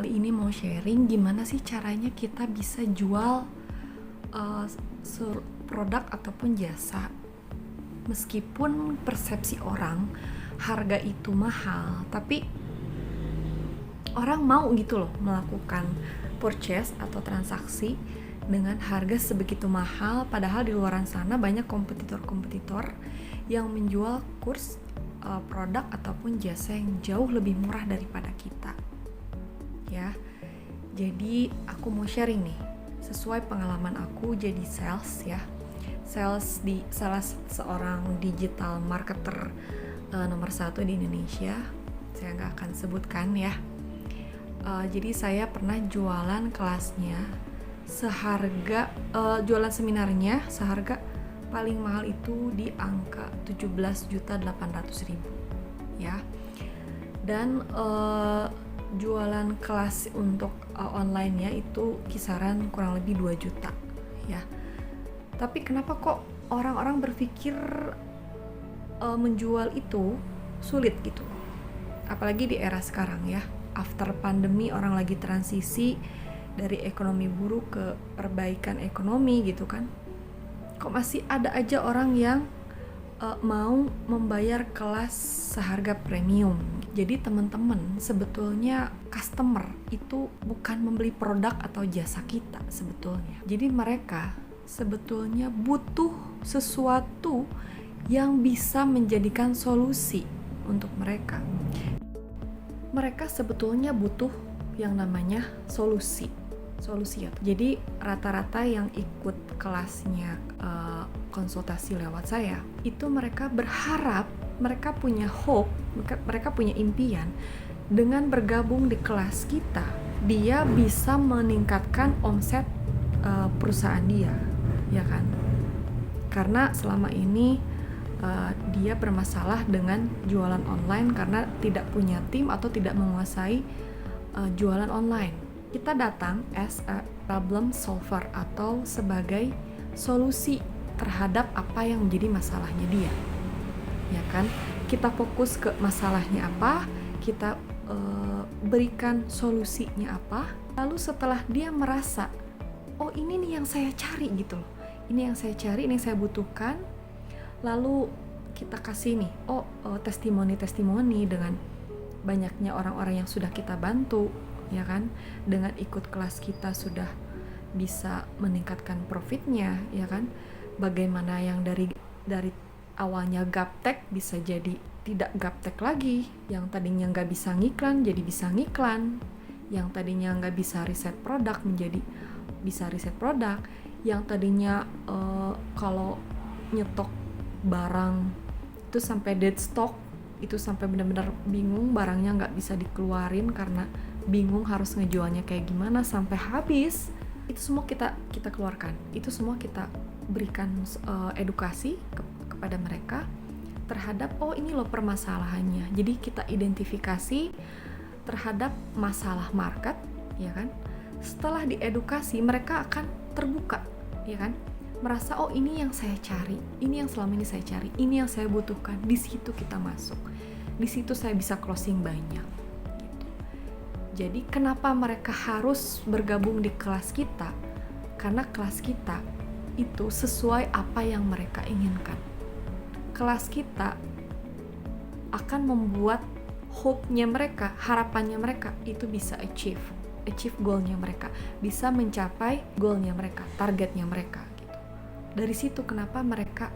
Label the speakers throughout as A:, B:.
A: kali ini mau sharing gimana sih caranya kita bisa jual uh, produk ataupun jasa. Meskipun persepsi orang harga itu mahal, tapi orang mau gitu loh melakukan purchase atau transaksi dengan harga sebegitu mahal, padahal di luaran sana banyak kompetitor-kompetitor yang menjual produk ataupun jasa yang jauh lebih murah daripada kita. Ya. Jadi aku mau sharing nih sesuai pengalaman aku jadi sales ya. Sales di salah seorang digital marketer nomor 1 di Indonesia. Saya nggak akan sebutkan ya. Jadi saya pernah jualan kelasnya seharga jualan seminarnya seharga paling mahal itu di angka 17.800.000 ya. Dan jualan kelas untuk online-nya itu kisaran kurang lebih 2 juta ya. Tapi kenapa kok orang-orang berpikir menjual itu sulit gitu? Apalagi di era sekarang ya. After pandemi orang lagi transisi dari ekonomi buruk ke perbaikan ekonomi gitu kan. Kok masih ada aja orang yang mau membayar kelas seharga premium. Jadi teman-teman, sebetulnya customer itu bukan membeli produk atau jasa kita sebetulnya. Jadi mereka sebetulnya butuh sesuatu yang bisa menjadikan solusi untuk mereka. Mereka sebetulnya butuh yang namanya solusi ya. Jadi rata-rata yang ikut kelasnya konsultasi lewat saya itu mereka berharap, mereka punya hope, mereka punya impian dengan bergabung di kelas kita dia bisa meningkatkan omset perusahaan dia, ya kan? Karena selama ini dia bermasalah dengan jualan online karena tidak punya tim atau tidak menguasai jualan online. Kita datang as a problem solver atau sebagai solusi terhadap apa yang menjadi masalahnya dia, ya kan? Kita fokus ke masalahnya apa, kita berikan solusinya apa, lalu setelah dia merasa, oh ini nih yang saya cari gitu loh, ini yang saya cari, ini yang saya butuhkan, lalu kita kasih nih, testimoni dengan banyaknya orang-orang yang sudah kita bantu, ya kan? Dengan ikut kelas kita sudah bisa meningkatkan profitnya, ya kan? Bagaimana yang dari awalnya gaptek bisa jadi tidak gaptek lagi, yang tadinya nggak bisa ngiklan jadi bisa ngiklan, yang tadinya nggak bisa riset produk menjadi bisa riset produk, yang tadinya kalau nyetok barang itu sampai dead stock, itu sampai benar-benar bingung barangnya nggak bisa dikeluarin karena bingung harus ngejualnya kayak gimana sampai habis, itu semua kita keluarkan, itu semua kita berikan edukasi kepada mereka terhadap ini loh permasalahannya. Jadi kita identifikasi terhadap masalah market, ya kan? Setelah diedukasi mereka akan terbuka, ya kan? Merasa ini yang saya cari, ini yang selama ini saya cari, ini yang saya butuhkan. Di situ kita masuk, di situ saya bisa closing banyak gitu. Jadi kenapa mereka harus bergabung di kelas kita? Karena kelas kita itu sesuai apa yang mereka inginkan. Kelas kita akan membuat hope-nya mereka, harapannya mereka itu bisa achieve goal-nya mereka, bisa mencapai goal-nya mereka, targetnya mereka gitu. Dari situ kenapa mereka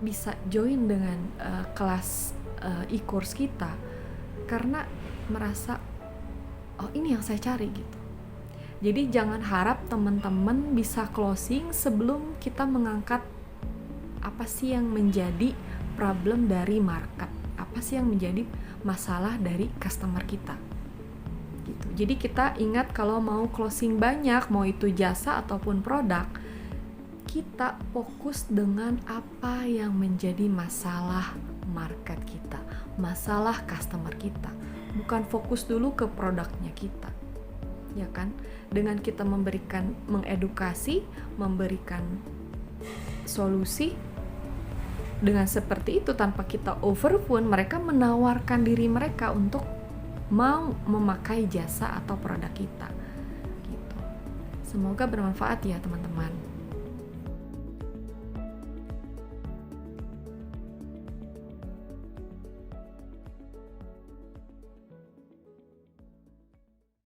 A: bisa join dengan kelas e-course kita, karena merasa ini yang saya cari gitu. Jadi jangan harap teman-teman bisa closing sebelum kita mengangkat apa sih yang menjadi problem dari market, apa sih yang menjadi masalah dari customer kita gitu. Jadi kita ingat kalau mau closing banyak, mau itu jasa ataupun produk, kita fokus dengan apa yang menjadi masalah market kita, masalah customer kita, bukan fokus dulu ke produknya kita, ya kan? Dengan kita mengedukasi, memberikan solusi, dengan seperti itu tanpa kita overpun, mereka menawarkan diri mereka untuk mau memakai jasa atau produk kita gitu. Semoga bermanfaat ya teman-teman.